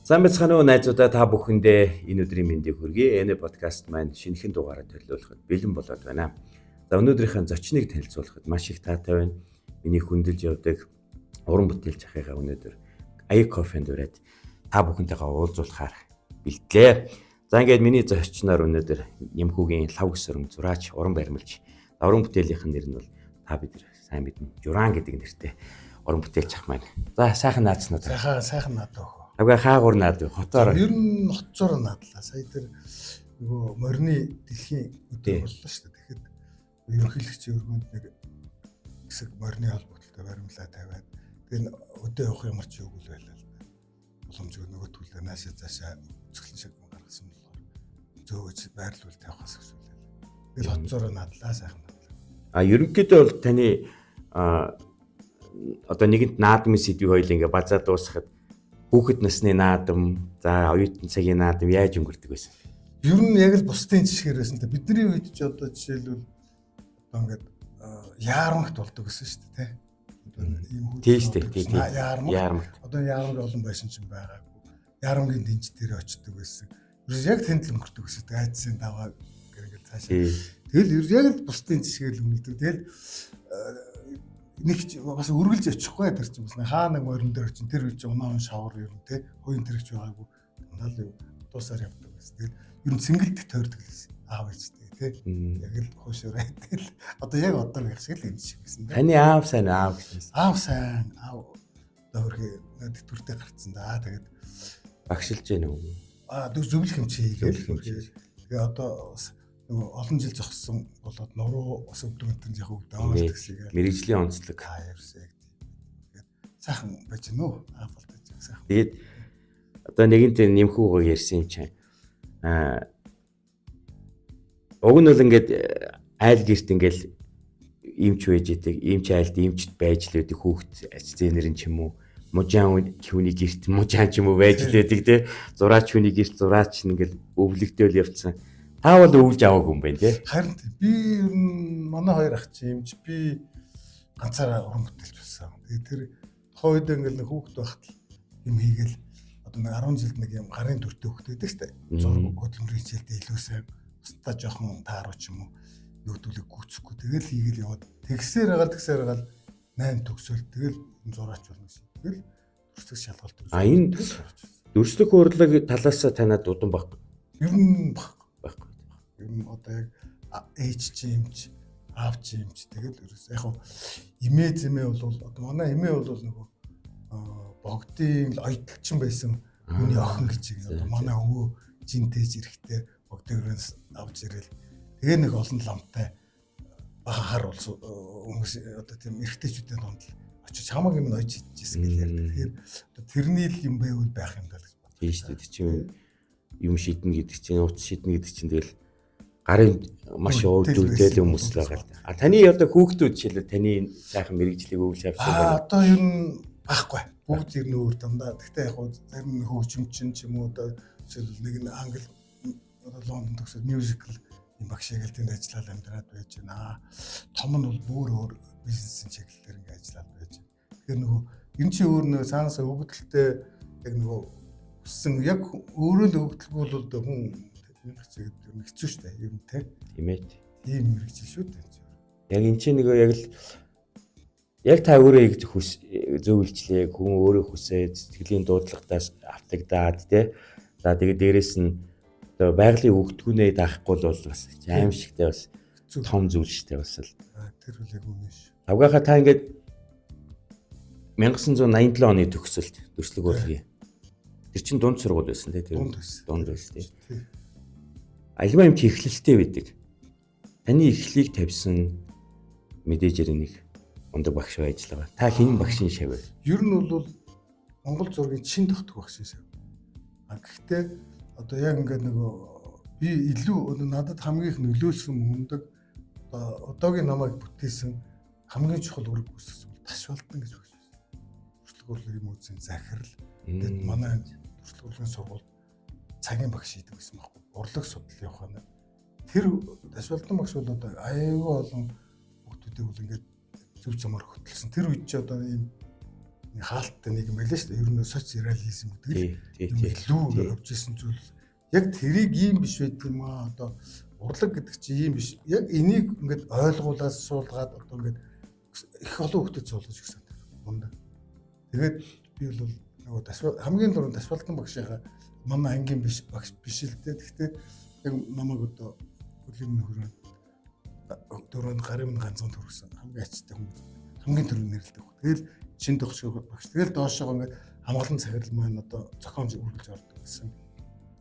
Сайн байцгаана уу найзуудаа, та бүхэндээ энэ өдрийн мэндийг хүргэе. Энэ подкаст маань шинэхэн дугаараар төлөвлөхөд бэлэн болоод байна. За өнөөдрийнхээ зочныг танилцуулахад маш их таатай байна. Миний хүндэлж явдаг уран бүтээлч ахыгаа өнөөдөр Аяг кофенд ураад та бүхэнтэйгээ уулзуулахаар бэлтлээ. За ингээд миний зочноор өнөөдөр Нэмхүүгийн лав гисүрэн зураач, уран баримлж, уран бүтээлийнх нь нэр нь бол та бид сайн мэднэ. Журан гэдэг нэртэй уран бүтээлч ах маань. За сайхан наацнаа. Сайхан наадаа. Ага хаагур наад хотоор. Ер нь хотцоор наадлаа. Сая тэр нөгөө морины дэлхийн өдөр боллоо шүү дээ. Тэгэхэд ерөнхийлөгчийн өргөнд нэг хэсэг морины холбоотой баримлаа тавиад тэр өдөө явах ямар ч үгүй байлаа л да. Боломжгүй нөгөө төлөө наашаа цаашаа үзэсгэлэн шиг гаргасан болохоор зөөгөж байрлуул тавихаас гэсүүлээ. Тэгэл хотцоор наадлаа сайхан наадлаа. Ерөнхийдөө бол таны одоо нэгэнт наадмын сэдвийг хоёул ингээ базаа дуусгахад хүүхэд насны наадам, за оюутан цагийн наадам яаж өнгөрдөг байсан? Ер нь яг л бусдын жишгээр байсан та бидний үед ч одоо жишээлбэл одоо ингээд яармагт болдог гэсэн шүү дээ, тийм. Яармагт. Одоо яармаг олон байсан ч юм байгаагүй. Яармгийн дэнж дээр очдөг байсан. Яг тэнд л өнгөрдөг гэсэн. Айдсын даваа гэрэл цаашаа. Тэгэл яг л бусдын жишгээр л өнгөрдөг. Тэгэл нэг бас үргэлж очихгүй тэр чинь бас хаа нэг морин дээр чинь тэр үе чинь унаан шавар ер нь те хойн тэрэгч байгаагүй надад дуусаар явдаг гэсэн. Тэгэл ер нь цэнгэлдэх тойрдог гэсэн. Аав ээжтэй те яг л хуушураа тэгэл одоо яг одоо гэх шиг л юм шиг гэсэн. Таны аав сайн аав гэсэн. Аав сайн аав одоо хөрхий тэтгэвртэй гарцсан да. Тэгээд багшилж гэнэ үү? Зөвлөх хэмжээ хийгээл. Тэгээ одоо нөгөө олон жил зогссон болоод нуруу ус өвдөгөнтэн яг өвдөж гэсэн. Мэргэжлийн онцлог. Ерөөсөө яг тийм. Тэгээд сайхан байж гэнэ үү? Аавалтай сайхан. Тэгээд одоо нэгэнт нэмхүүгөө ярьсан юм чинь. Уг нь бол ингээд айл гэрт ингээл имч байж идэг, имч айлд имчд байж л байдаг хүүхд зэнэрэн ч юм уу. Мужаан хүний гэрт мужаан ч юм уу байж л байдаг те. Зураач хүний гэрт зураач ингээл өвлөгдөөл явцсан. Та бол өвлж аваагүй юм байна тий. Харин би ер нь манай хоёр ах чи юм чи би ганцаараа уран бүтээлч болсон. Тэгээд тэр хойд ингээл хүүхэд байхад юм хийгээл одоо нэг 10 жилд нэг юм гарын төртөө хүүхэд байдаг штэ. Зураг хөдөлмөрийн хичээлдээ илүү сайн устдаа жоохон тааруу ч юм уу нүүдүүлэг гүцэхгүй тэгэл хийгээл яваад тэгсээр хагаал 8 төгсөөл тэгэл зураач болно гэсэн. Тэгэл төрсөг шалгалт. Энэ дүрслэх урлаг талаас танад удан баггүй. Ер нь баггүй. Ер нь одоо яг ээж чи юмч аав чи юмч тэгэл ерөөс яг хав эмээ зэмээ бол одоо манай эмээ бол нөгөө богдын оёдлчин байсан хүний охин гэж одоо манай өвөө жинтэйж ирэхдээ богдын авч ирэл тэгээ нэг олон ламтай бахаар болсон хүмүүс одоо тийм эргэжтэйчүүдийн донд очиж хамаг юм ойж идчихсэн гэж ярьдаг. Тэгэхээр тэрний л юм байвал байх юм даа гэж бодлоо. Тийм шүү дээ. Чи юм шиднэ гэдэг чинь утас шиднэ гэдэг чинь тэгэл гарын маш өвдөлтэй хүмүүс л байгаа л. Таны одоо хүүхдүүд жишээлбэл таны сайхан мэрэгжлийг өвлж авсан байна. Одоо ер нь байхгүй. Бүгд ер нь өөр дандаа. Гэхдээ яг зарим нэг хөгжимчин ч юм уу одоо жишээлбэл нэг нь англи одоо Лондон төгсөөд мюзикл юм багшаагаал тэнд ажиллаад амьдраад байж байна. Том нь бол бүр өөр бизнесийн чиглэлээр ингэ ажиллаад байж байна. Тэгэхээр нөгөө энэ чи өөр нөгөө цаанаасаа өвдөлттэй яг нөгөө өссөн яг өөрөө л өвдөлгүй бол одоо хүн хэцүү шүү дээ. Ер нь тийм ээ. Тийм мэрэгжил шүү дээ. Яг эн чинь нөгөө яг та өөрөө зөвлөлчлээ, хүн өөрөө хүсээд сэтгэлийн дуудлагатаас автагдаад тий. За тэгээд дээрэс нь одоо байгалийн өгдгүүнээ даахгүй бол бас аимшигтай бас том зүйл шүү дээ бас л. Тэр үл яг үнэ ш. Авгааха та ингээд 1987 оны төгсөлт төрслөг урлагийн. Тэр чинь дунд сургууль байсан тий. Дунд байсан тий. Альва юм чи эхлэлтэй байдаг. Таны эхлэлийг тавьсан мэдээжэр нэг ундаг багш байж байгаа. Та хин багшийн шав вэ? Ер нь бол Монгол зургийн чин тогтох багшийн шав. Гэхдээ одоо яг ингээд нөгөө би илүү надад хамгийн их нөлөөлсөн хүндэг одоогийн намайг бүтээсэн хамгийн чухал үүрэг гүйцэтгэсэн бол Ташвалтан гэж багш байсан. Төрслөг урлагийн музейн захирал. Тэгээд манай төрслөг урлагийн сургууль цагийн багш хийдэг байсан байхгүй. Урлаг судлал явах нь. Тэр Ташвалтан багш бол одоо аюулгүй олон хүмүүсийг бол ингээд зөв замаар хөтлсөн. Тэр үед ч одоо ийм хаалттай нэг юм байлаа шүү дээ. Ер нь социализм гэдэг Тийм. илүү явж исэн зүйл. Яг тэрийг ийм биш байт юм аа. Одоо урлаг гэдэг чинь ийм биш. Яг энийг ингээд ойлгуулаад суулгаад одоо ингээд их олон хүүхдэд суулгаж гисэн. Мундаг. Тэгээд би бол нөгөө хамгийн дөрөв Тасвалтан багшийнхаа манай ангийн биш багш биш л дээ. Гэхдээ яг намайг одоо өлийн хөрөнд дөрөнд гарын ганцхан төрсөн хамгийн ачтай хүмүүс хамгийн түрүү нэрлэдэг. Тэгэл чин тогшоо багш. Тэгэл доошоо ингээд хамгаалан захирал маань одоо зохион үргэлж ордог гэсэн.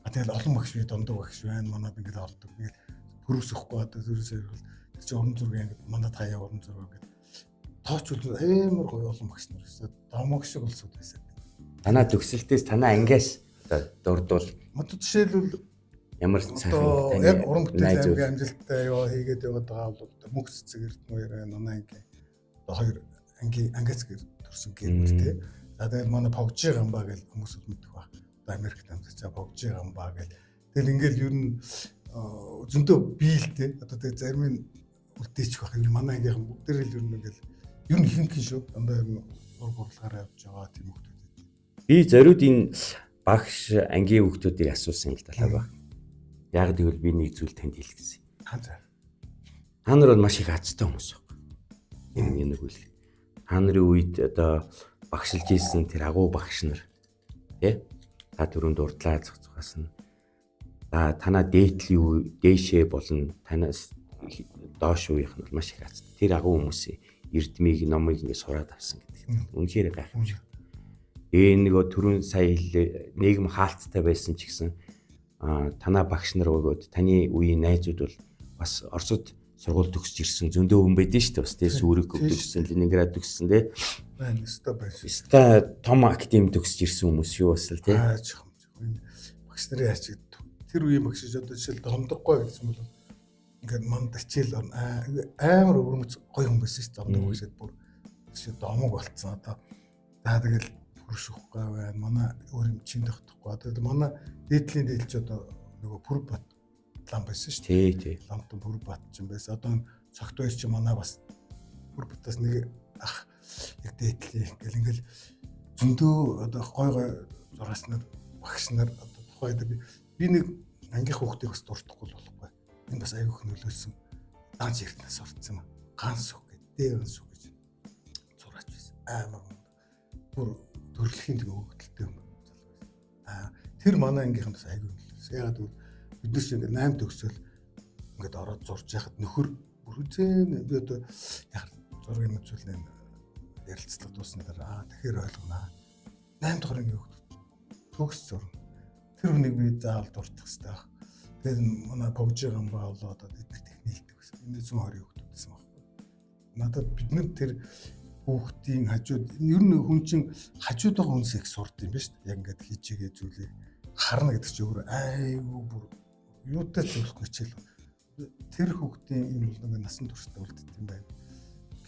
Тэгэл олон багш бий дундуур багш байна. Манад ингээд ордог. Тэгээд төрөсөхгүй одоо төрөөсөө тэр чинь уран зураг ингээд манад хаяа уран зураг ингээд тоочвол амар гоё олон багш нар гэсэн. Домог шиг болсод байсан. Танаа төгсөлтөөс танаа ангиас одоо дурдвал одоо жишээлбэл ямар сайхан яг уран бүтээл аймгийн амжилттай яваа хийгээд яваад байгаа бол мөхс цэг эрдэнэ манай ангийн одоо хоёр ангиас гэр төрсөн гэрмэр тий. За тэгээд манай Погжи гамбаа гэж хүмүүс мэддэг ба. Одоо Америкт амьдарч Погжи гамбаа гэж. Тэгэл ингээл ер нь зөндөө биелтэй. Одоо тэгээд зарим нь үлдээчих байх. Ер нь манай ангийнхан бүгдээр л ер нь ингээл ер нь ихэнх шүү. Дандаа ер нь ургуулгаар явж байгаа тийм хүмүүс. Би зориуд энэ багш ангийн хүүхдүүдийг асуусан л талаа ба. Яг гэвэл би нэг зүйл танд хэлэх гэсэн. Та нар бол маш их азтай хүмүүс байна. Энэ нэг үл. Та нарын үед одоо багшилж ийсэн тэр агуу багш нар тий? Та түрүүнд урдлаа зохицохаас нь. За танаа дээдлийн дээшээ болон танаас доош үеийнх нь маш их азтай. Тэр агуу хүмүүсийн эрдмийг номыг ингэ сураад авсан гэдэг. Үнэхээр гайхамшигт. Нөгөө түрүүн сая нийгэм хаалттай байсан ч гэсэн танаа багш нар өгөөд таны үеийн найзууд бол бас Оросд сургууль төгсөж ирсэн зөндөө хүн байдэн шүү дээ. Бас тий Сүрэг төгссөн, Ленинград төгссөн тий. Байна өстой байна. Өстой том академи төгсөж ирсэн хүмүүс шүү бас л тий. Багш нарын яач тэр үеийн багш одоо жишээл домдоггүй гэсэн бол ингээд манд ачаал амар өвөрмөц гоё хүн байсан шүү дээ. Домдог багшд бүр жишээ домог болцсон одоо тэгэл хүршихгүй байна. Манай өөр юм чин тогтохгүй. Тэгээд манай дээдлийн дээлч одоо нөгөө Пүрбат лам байсан шүү дээ. Тий. Ламтан Пүрбат ч юм байсан. Одоо цогт байж чи манай бас Пүрбатаас нэг ах яг дээдлийн ингээл зөндөө одоо гой зураас нар багш нар одоо тухайд би нэг ангих хүүхдийг бас дуртахгүй болохгүй. Энэ бас аюух нөлөөсөн. Данч эртнээс орцсон юм. Ганс үг гэдэг. Ганс үг гэж зураач байсан. Амар бүр төрөлхийн тэг өгдөлтэй юм залуу. Тэр манай ангийнхан бас аягүй нөлөөсөн. Ягаад гэвэл бид нар чинь 8 төгсөөл ингээд ороод зурж яхад нөхөр бүрүзэн би одоо яг зургийн үзүүлэн ярилцлага дуусна дараа тэгэхээр ойлгоно. 8 дахь ангийн төгс зурна. Тэр хүнийг би заавал дуртах хэрэгтэй баг. Тэгээд манай Погжи гамбаа болоо одоо бид нар техникэлдэг гэсэн. Энэ 120 хүүхдүүд гэсэн байхгүй. Надад бид нар тэр хүүхдийн хажууд ер нь хүн чинь хажууд байгаа хүнс их сурд юм ба шүү дээ. Яг ингээд хийчихээ зүйлийг харна гэдэг чинь өөр айгүй бүр юутай зөвлөхгүй хичээл. Тэр хүүхдийн энэ бол ингээд насан туршдаа үлддэг юм байна.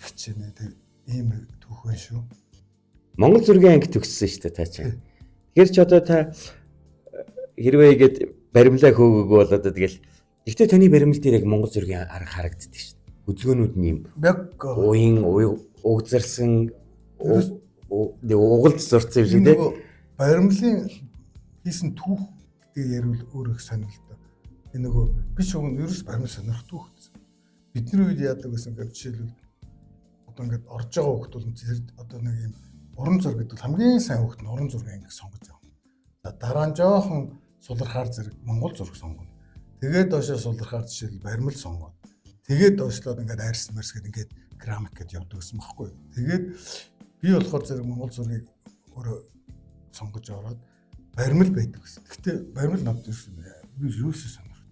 Хичээнэ тэр ийм түүх байна шүү. Монгол зургийн анги төгссөн шүү дээ та чинь. Тэгэхээр ч одоо та хэрвээ игээд баримлаа хөөгөө бол одоо тэгэл гэхдээ таны баримл дээр яг монгол зургийн арга харагддаг шүү дээ. Хөдөлгөөнүүд нь юм. Яг уян угзарсан угалж зурцсан юм шиг тийм. Баримлын хийсэн түүх гэдэг ярил өөр их сонирхолтой. Энэ нөгөө би ч өгөн ерөөс баримл сонирх түүх гэсэн. Бидний үед яадаг гэсэн ингээд жишээлбэл одоо ингээд орж байгаа хүүхд бол одоо нэг юм уран зураг гэдэг хамгийн сайн хүүхд нь уран зургийн анги сонгож байгаа. За дараа нь жоохон сулрахаар зэрэг монгол зураг сонгоно. Тэгээд доошоо сулрахаар жишээл баримл сонгоод тэгээд доошлоод ингээд арьс марс гэдэг ингээд граммик гэдээ явдаг гэсэн байхгүй. Тэгээд би болохоор зэрэг монгол зургийг өөрөө сонгож ороод баримл байдаг гэсэн. Гэхдээ баримл надад би юусоо сонирхдаг.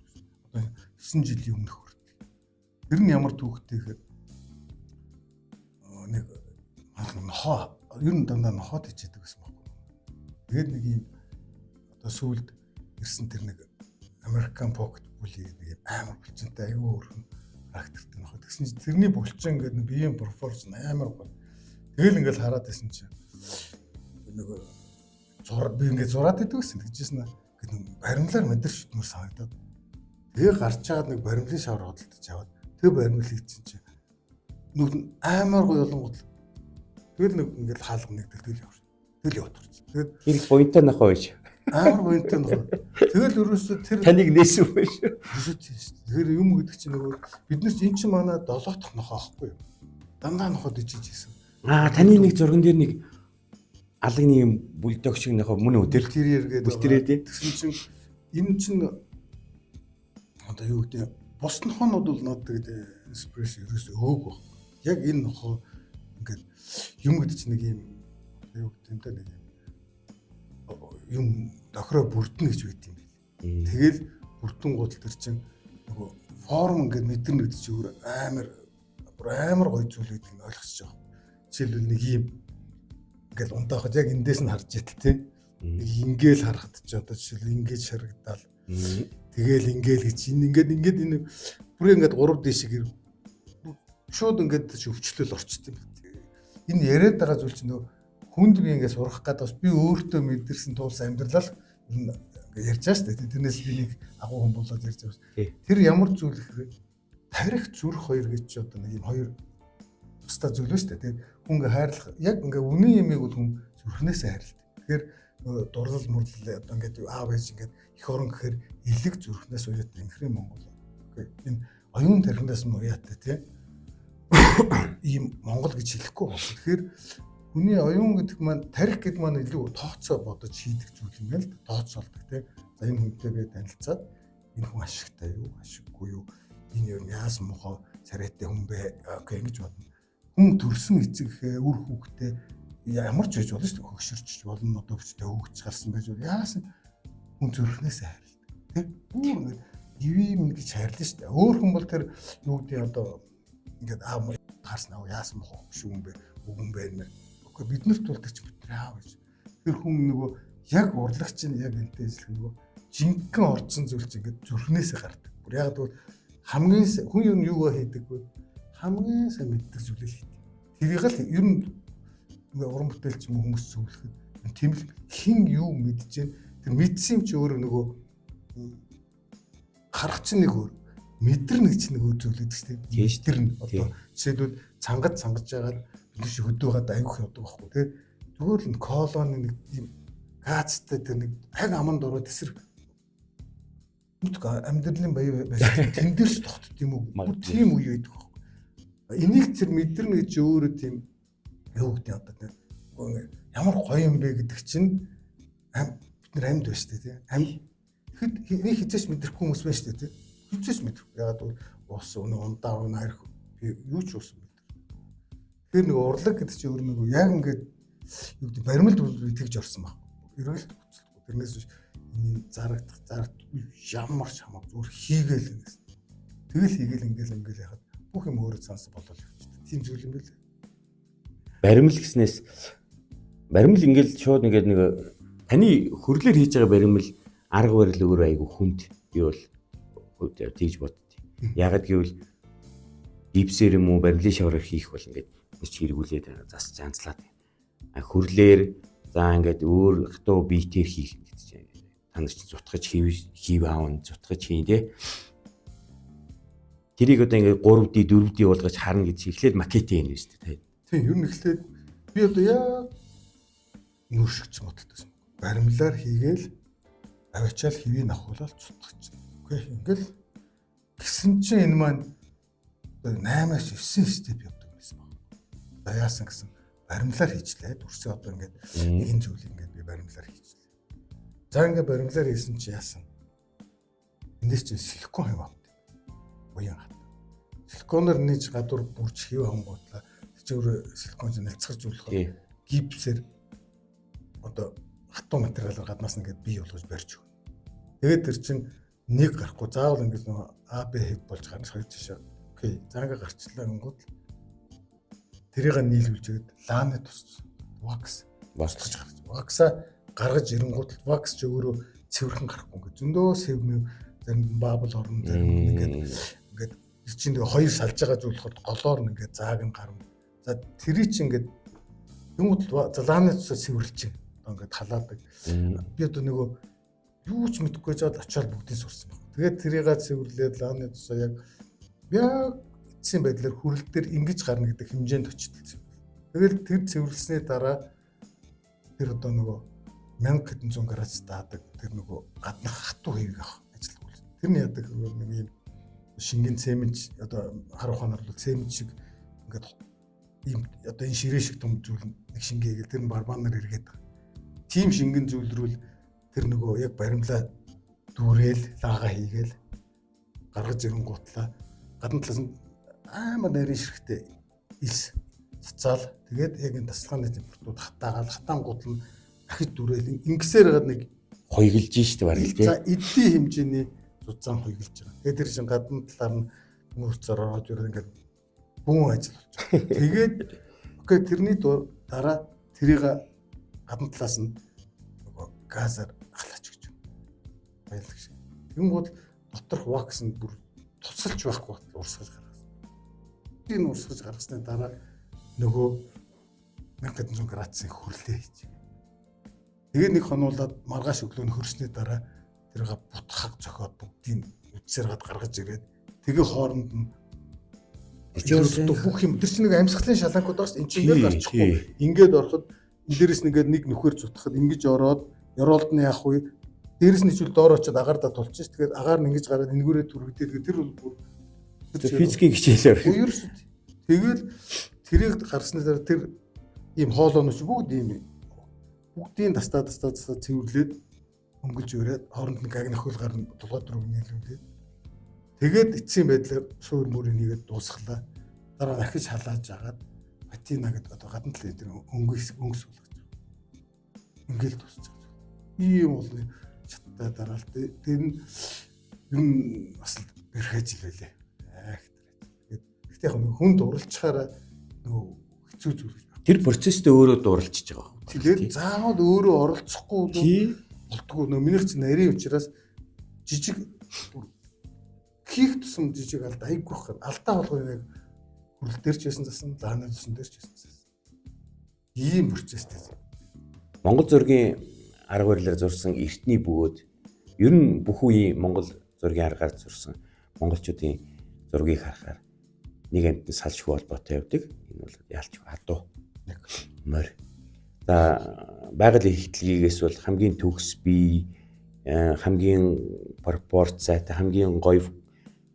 Одоо 9 жилийн өмнөх хүртэл. Тэр нь ямар түүхтэй гэхээр нэг нохоо ер нь дандаа нохоод хичээдэг гэсэн байхгүй. Тэгээд нэг юм одоо сүүлд ирсэн тэр нэг American Pocket Bully гэдэг нэг амар булчинтай аюу өөрхөн характертай нохоо. Тэгсэн чинь тэрний булчин гэдэг нь биеийн пропорцн амар гоё. Тэгэл ингээл хараад байсан чинь нөгөө би ингээд зураад идэв гэсэн. Тэгжсэн гэдэг баримлаар мэдэр шүтмөр санагдаад. Тэгээ гарч чаад нэг баримлын шавар хөдөлтөж аваад тэгээ баримл хийчихсэн чинь нүд амар гоё болонгот Тэгэл нэг ингээл хаалга нэгдэл тэгэл явж. Тэгэл яваад гарч. Тэгээд хэрэг поинтоо нахаа байж. амар боёнтой нөхөр. Тэгэл ерөөсөө тэр Таныг нээсэн байх шүү. ерөөсөө тийм шүү. Тэгэхээр юм гэдэг чинь нөгөө бид нар чинь эн чинь манай 7 дахь нохоо аахгүй юу? Дандаа нохоод ижиж ийсэн. Таны нэг зурган дээр нэг алганы юм бүлдог шиг нөхөө мөн үү тэр Тэрьер гэдэг. бүлтэрээ тий. Тэгсэн чинь энэ чинь одоо юу гэдэг бус нохоонууд бол надад тэгээд инспирэшн ерөөсөө өөг баг. Яг энэ нохоо ингээд юм гэдэг чинь нэг юм юу гэдэг юм да нэг юм дохроо бүрдэнэ гэж байт юм бэл. Тэгэл бүрдэн гудал төр чинь нөгөө форм ингээд мэдэрнэ гэдэг чинь өөр амар гоё зүйл гэдэг нь ойлгосож байгаа. Жишээлбэл нэг юм ингээл ундаахад яг эндээс нь харж итэл тий. Нэг ингээл харахад ч одоо жишээл ингэж харагдал. Тэгэл ингээл гэж ингээд энэ бүр ингээд 3D шиг шууд ингээд өвчлөл орчт юм. Энэ яриад байгаа зүйл чинь нөгөө хүнд би ингээд сурах гэдэг бас би өөртөө мэдэрсэн туулсан амьдралаа ингээд ярьж байгаа шүү дээ. Тэрнээс би нэг агуу хүн болоод ярьж байгаа шүү. Тэр ямар зүйл гэхээр тарих зүрх хоёр гэж чи одоо нэг юм хоёр тусдаа зүйл ба шүү дээ. Тэгээд хүн ингээд хайрлах яг ингээд үнэн юмыг бол хүн зүрхнээсээ хайрладаг. Тэгэхээр дурлал мөрлөл одоо ингээд аав ээж ингээд их орон гэхээр элэг зүрхнээс уяат инхрийн Монгол. Энэ оюун тархинаас мууяатай тийм ийм Монгол гэж хэлэхгүй байна. Тэгэхээр хүний оюун гэдэг маань тарих гэдэг маань илүү тооцоо бодож хийдэг зүйл юм байна л да. Тооцоолдог тийм. За энэ хүнтэй би танилцаад энэ хүн ашигтай юу, ашиггүй юу? Энэ юу яасан мохоо царайтай хүн бэ? Окей ингэж бодно. Хүн төрсөн эцэг үр хүүхдээ ямар ч байж болно шүү дээ. Хөгшөрч болно, одоо өвчтэй хөгж гарсан байж болно. Яасан хүн зүрхнээсээ хайрладаг. Тийм. Бүр ингэ ивэм гэж хайрлаа шүү дээ. Өөр хүн бол тэр юу гэдэг одоо ингээд аав харсан аа яасан мохоо шүү юм бэ? Үгэн байна. Окей биднэрт бол тэр чинь бидний аав гэж. Тэр хүн нөгөө яг урлагч нь яг энтэй ажиллах нөгөө жинхэнэ орцсон зүйл чинь ингээд зүрхнээсээ гардаг. Бүр яг бол хамгийн хүн юу хийдэг вэ? Хамгийн сайн мэддэг зүйлээ хийдэг. Тэрийг л ер нь ингээ уран бүтээлч юм хүмүүс зөвлөхөд тийм л хэн юу мэдчихээн тэр мэдсэн юм чи өөрөө нөгөө харах чинь нэг өөр мэдэрнэ гэж нэг өөр зүйл гэдэг чинь мэдэрнэ одоо жишээлбэл цангаж жагаад бид шиг хөдөөгээд аявих явдаг байхгүй тий зүгээр л колоны нэг тийм газтай тэр нэг аг аманд ороод эсрэг амьдралын баяр байсан тэн дээрс тогтд юм уу тийм үе байдаг байхгүй энийг тэр мэдэрнэ гэж өөрөө тийм юу гэдэг одоо тийм ямар гоё юм бэ гэдэг чинь бид нар амьд байна шүү дээ тий амьд нэг хизээч мэдрэхгүй хүмүүс байна шүү дээ тий хизээч мэдрэхгүй ягаад бол ус өнө ундаа өнө харих би юу ч ус мэдэр тэр нэг урлаг гэдэг чинь өөр нэг яг ингээд юу гэдэг баримлд тэгж орсон баг эргэлт хөцөлтгүй тэрнээс энэ зарагдах ямар ч хамаагүй зүгээр хийгээл ингэсэн тэгэл хийгээл ингээл яхад бүх юм өөрөө цаас болол явчихдаг тийм зүйл юм билээ баримл гэснээс баримл ингээл шууд нэг таны хөрлөөр хийж байгаа баримл арга барил өөр айгу хүнд би бол тийж боддیں۔ Ягаад гэвэл гипсээр юм уу барилын шавраар хийх бол ингээд чи хэрэгүүлээд засч анцлаад. Хөрлөөр за ингээд өөр хатуу биетээр хийх гэдэг чинь та нар чинь зутгаж хийв аавн зутгаж хийн тий. Тэрийг одоо ингээд 3D 4D болгож харна гэж эхлээд макет юм шүү дээ. Тийм ер нь эхлээд би одоо яа нүршигч бодолтой. Баримлаар хийгээл аваачаал хэвийг авахулаад цутгаж. Окей ингээл гисэн чинь энэ маань 8-9 степ явдаг байсан баг. За яасан гэсэн баримлаар хийчлээ. Дүрсээ одоо ингээд нэгэн зүйл ингээд би баримлаар хийчлээ. За ингээд баримлаар хийсэн чи яасан? Эндээс чинь силикон хэв авт. Уян хат. Силиконоор нээж гадуур бүрж хэв хангуудлаа. Зөв силикон нэлцгэж болох гипсээр одоо хатуу материалаар гаднаас ингээд бий болгож барьж өгнө. Тэгээд тэр чинь нэг гарахгүй заавал ингээд нэг АБ хэв болж гарч хоёр тишээ. Окей. Заага гарчлаа гингууд тэрийг нийлүүлж өгöd лааны тус вакс бослож гарч. Вакса гаргаж ирэнгууд вакс ч өөрөө цэвэрхэн гарахгүй ингээд зөндөө сэвмэв зарим баабл орно зарим ингээд чинь нэг хоёр салж байгаа зүйл болохоор голоор ингээд зааг нь гарна. За тэрий чинь ингээд юмуд лааны тусаа цэвэрлж чинь ингээд халаадаг. Би одоо нөгөө юу ч мэдэхгүй жаад очиад бүгдийг сурсан баг. Тэгээд тэрийг цэвэрлээд лааны тусаа яг эцсийн байдлаар хүрэл дээр ингэж гарна гэдэг хэмжээнд очилдсон. Тэгэл тэр цэвэрлснээ дараа тэр одоо нөгөө 1000 хэдэн зуун градус даадаг тэр нөгөө гаднах хатуу хэвийг авах ажил үүс. Тэрний ядаг нэг юм шингэн цемент одоо хар ухаанаар бол цемент шиг ингээд ийм одоо энэ ширээ шиг том зүйл нэг шингээгээл тэр нь барбанаар эргээд байгаа. Тим шингэн зүйл рүүл тэр нөгөө яг баримлаа дүүрээл лаага хийгээл гаргаж ирэнгуутлаа гадна талаас нь амар нарийн ширхтэй илс цацаал тэгээд яг энэ тасалгааны температурууд хатаангууд нь дахиж дүүрээл ингэсээр гад нэг хоёглж штэ баг л тий. За эдийн хэмжээний зузаан хоёглж байгаа. Тэгээд тэр чин гадна талаар нь нүүрцээр ороод ирээд ингээд бүүн ажил болж байгаа. Тэгээд окей тэрний дараа тэрийг гадна талаас нь нөгөө газаар халаач гэж байлаг шиг. Тэнгууд доторх вакс нь бүр тусалж байхгүй урсгаж гаргасан. Энэ урсгаж гаргасны дараа нөгөө 1700 градусын хүрлээ хийж. Тэгээд нэг хонуулаад маргааш өглөө хөрснөө дараа тэрийг бутхаг зохиод бүгдийг үдсээр гад гаргаж ирээд тэгээ хооронд нь бүх юм тэр чинь нэг амьсгалын шаланкууд байгаа шүү. Энд чинь ингээд гарчихгүй. Ингээд ороход энэ дээрээс нэг нөхөр зүтгэхэд ингэж ороод ёроолд нь яах вэ? Дээрээс нь чүл доор очиод агаарда тулчих. Тэгээд агаар нь ингэж гараад энэгүүрээ түргдээд тэр бол физикийн хичээлээр. Тэгээд тэрийг гарсны дараа тэр ийм хоолойноос бүгдийн тастаа цэвэрлээд өнгөлж өрөөд хооронд нь гаг нөхөл гарна дулгаад руу нийлүүлээд тэгээд эцсийн байдлаар шуур мөрийг нэгээд дуусглаа. Дараа дахиж халааж агаад патина гэдэг одоо гадна талын тэр өнгөс болгож байгаа. Ингээл дуусч байгаа. Ийм бол чаттай дараалт. Тэр нь ер нь бас бэрхэж илвэлээ. Гэхдээ яг хүн дурлцахаараа нөгөө хэцүү зүйл гэж байна. Тэр процессд өөрөө дурлцж байгаа. Тэгээд заавал өөрөө оролцохгүй болдгоо нөө минийх чинь нарийн учраас жижиг хийх тусам жижиг алдаа айгүйх гэх алдаа болгоо яг хүрэл дээр ч байсан засан лааны тусан дээр ч байсан засан ийм процесстэй. Монгол зургийн арга барилаар зурсан эртний бөгөөд ер нь бүх үеийн Монгол зургийн аргаар зурсан монголчуудын зургийг харахаар нэг амтны салшгүй холбоотой явдаг. Энэ бол яалч хадуу яг морь. За байгалийн ихтлгийгээс бол хамгийн төгс бие хамгийн пропорцтай хамгийн гоё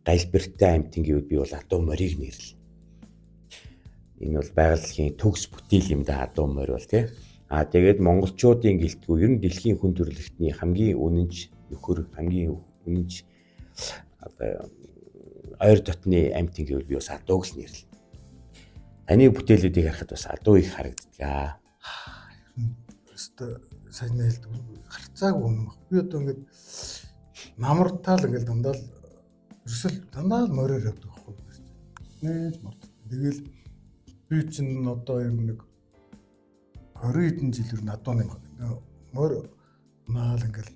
галбиртай амтын гэвэл би бол адуу морийг нэрлээ. Энэ бол байгалийн төгс бүтээл юм да адуу морь бол тий. Тэгээд монголчуудын гэлтгүй ер нь дэлхийн хүн төрөлхтний хамгийн үнэнч нөхөр хамгийн үнэнч одоо ойр дотны амтын гэвэл би бас адууг л нэрлээ. Таны бүтээлүүдийг харахад бас адуу их харагддаг. Сайн нээлт харцаагүй юм баг. Би одоо ингээд намартаал ингээд дандаа л ерөөсөл дандаа л мороор явдаг байхгүй. Нээж морд. Тэгэл би чинь одоо юм нэг 20 хэдэн жилээр надад юм морь наал ингээд